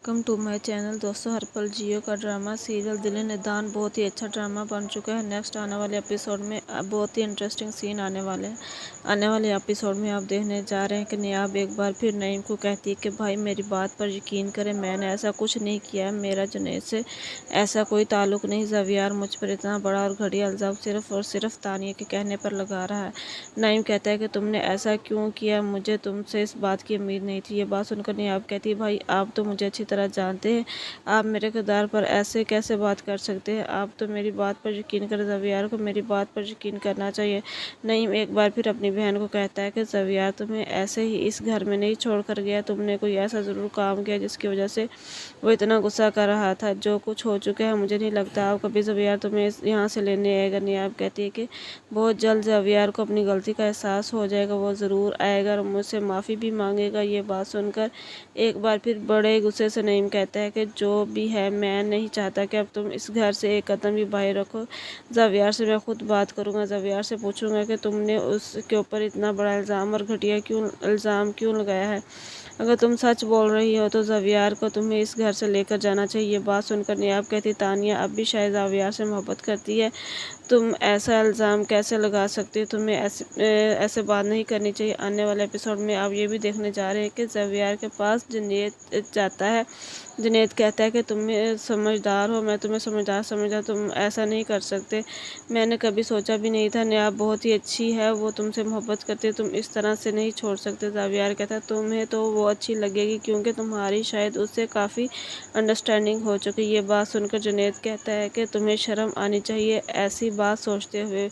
Welcome to my channel. دوستو، ہر پل جیو کا drama serial دل ندان بہت ہی اچھا ڈرامہ بن چکا ہے۔ نیکسٹ آنے والے ایپیسوڈ میں بہت ہی انٹرسٹنگ سین آنے والے ہیں۔ آنے والے ایپیسوڈ میں آپ دیکھنے جا رہے ہیں کہ نیاب ایک بار پھر نعیم کو کہتی ہے کہ بھائی میری بات پر یقین کریں، میں نے ایسا کچھ نہیں کیا ہے، میرا جنید سے ایسا کوئی تعلق نہیں۔ زویار مجھ پر اتنا بڑا اور گھٹیا الزام صرف اور صرف تانیہ کے کہنے پر لگا رہا ہے۔ نعیم کہتا ہے کہ تم نے ایسا کیوں کیا، مجھے تم سے اس بات کی امید نہیں تھی۔ یہ بات سن کر نیاب کہتی ہے بھائی آپ تو مجھے اچھی طرح جانتے ہیں، آپ میرے کردار پر ایسے کیسے بات کر سکتے ہیں، آپ تو میری بات پر یقین کریں۔ زویار کو میری بات پر یقین کرنا چاہیے۔ نعیم ایک بار پھر اپنی بہن کو کہتا ہے کہ زویار تمہیں ایسے ہی اس گھر میں نہیں چھوڑ کر گیا، تم نے کوئی ایسا ضرور کام کیا جس کی وجہ سے وہ اتنا غصہ کر رہا تھا۔ جو کچھ ہو چکا ہے مجھے نہیں لگتا اب کبھی زویار تمہیں یہاں سے لینے آئے گا۔ نیاب کہتی ہے کہ بہت جلد زویار کو اپنی غلطی کا احساس ہو جائے گا، وہ ضرور آئے گا اور مجھ سے معافی بھی مانگے گا۔ یہ بات سن کر ایک بار پھر بڑے غصے سے نعیم کہتا ہے کہ جو بھی ہے میں نہیں چاہتا کہ اب تم اس گھر سے ایک قدم بھی باہر رکھو۔ زویار سے میں خود بات کروں گا، زویار سے پوچھوں گا کہ تم نے اس کے اوپر اتنا بڑا الزام اور گھٹیا الزام کیوں لگایا ہے۔ اگر تم سچ بول رہی ہو تو زویار کو تمہیں اس گھر سے لے کر جانا چاہیے۔ یہ بات سن کر نیاب کہتی تانیہ اب بھی شاید زویار سے محبت کرتی ہے، تم ایسا الزام کیسے لگا سکتی ہو، تمہیں ایسے بات نہیں کرنی چاہیے۔ آنے والے ایپیسوڈ میں آپ یہ بھی دیکھنے جا رہے ہیں کہ زویار کے پاس جنید جاتا ہے۔ جنید کہتا ہے کہ تم سمجھدار ہو، میں تمہیں سمجھدار سمجھا، تم ایسا نہیں کر سکتے، میں نے کبھی سوچا بھی نہیں تھا۔ نیاب بہت ہی اچھی ہے، وہ تم سے محبت کرتی ہے، تم اس طرح سے نہیں چھوڑ سکتے۔ زویار کہتا ہے تمہیں تو وہ اچھی لگے گی کیونکہ تمہاری شاید اس سے کافی انڈرسٹینڈنگ ہو چکی۔ یہ بات سن کر جنید کہتا ہے کہ تمہیں شرم آنی چاہیے ایسی بات سوچتے ہوئے،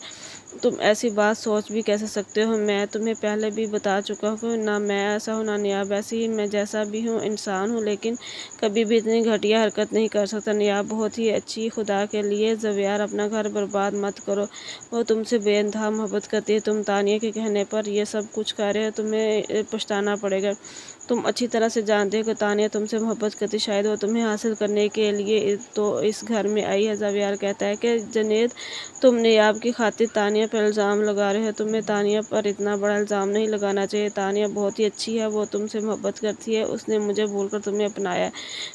تم ایسی بات سوچ بھی کیسے سکتے ہو، میں تمہیں پہلے بھی بتا چکا ہوں کہ نہ میں ایسا ہوں نہ نیاب ایسی، میں جیسا بھی ہوں انسان ہوں لیکن کبھی بھی اتنی گھٹیا حرکت نہیں کر سکتا۔ نیاب بہت ہی اچھی، خدا کے لیے زویار اپنا گھر برباد مت کرو، وہ تم سے بے انتہا محبت کرتی ہے، تم تانیہ کے کہنے پر یہ سب کچھ کر رہے ہو، تمہیں پچھتانا پڑے گا۔ تم اچھی طرح سے جانتے ہو کہ تانیہ تم سے محبت کرتی، شاید وہ تمہیں حاصل کرنے کے لیے تو اس گھر میں آئی ہے۔ زویار کہتا ہے کہ جنید تم نیاب کی خاطر تانیہ پر الزام لگا رہے ہو، تمہیں تانیہ پر اتنا بڑا الزام نہیں لگانا چاہیے۔ تانیہ بہت ہی اچھی ہے، وہ تم سے محبت کرتی ہے، اس نے مجھے بھول کر تمہیں اپنایا ہے۔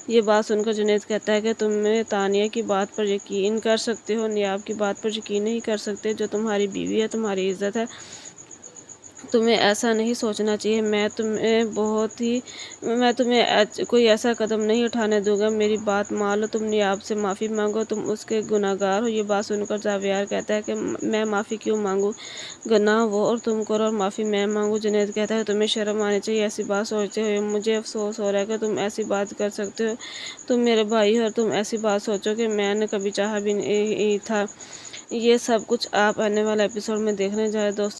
یہ بات سن کر جنید کہتا ہے کہ تم تانیہ کی بات پر یقین کر سکتے ہو، نیاب کی بات پر یقین نہیں کر سکتے، جو تمہاری بیوی ہے، تمہاری عزت ہے، تمہیں ایسا نہیں سوچنا چاہیے۔ میں تمہیں کوئی ایسا قدم نہیں اٹھانے دوں گا، میری بات مان لو، تم نیاب سے معافی مانگو، تم اس کے گنہگار ہو۔ یہ بات سن کر زویار کہتا ہے کہ میں معافی کیوں مانگوں، گناہ وہ اور تم کرو اور معافی میں مانگوں۔ جنید کہتا ہے تمہیں شرم آنی چاہیے ایسی بات سوچتے ہوئے، مجھے افسوس ہو رہا ہے کہ تم ایسی بات کر سکتے ہو، تم میرے بھائی ہو اور تم ایسی بات سوچو کہ میں نے کبھی چاہا بھی نہیں تھا۔ یہ سب کچھ آپ آنے والے ایپیسوڈ میں دیکھنے جا رہے ہیں۔ دوستو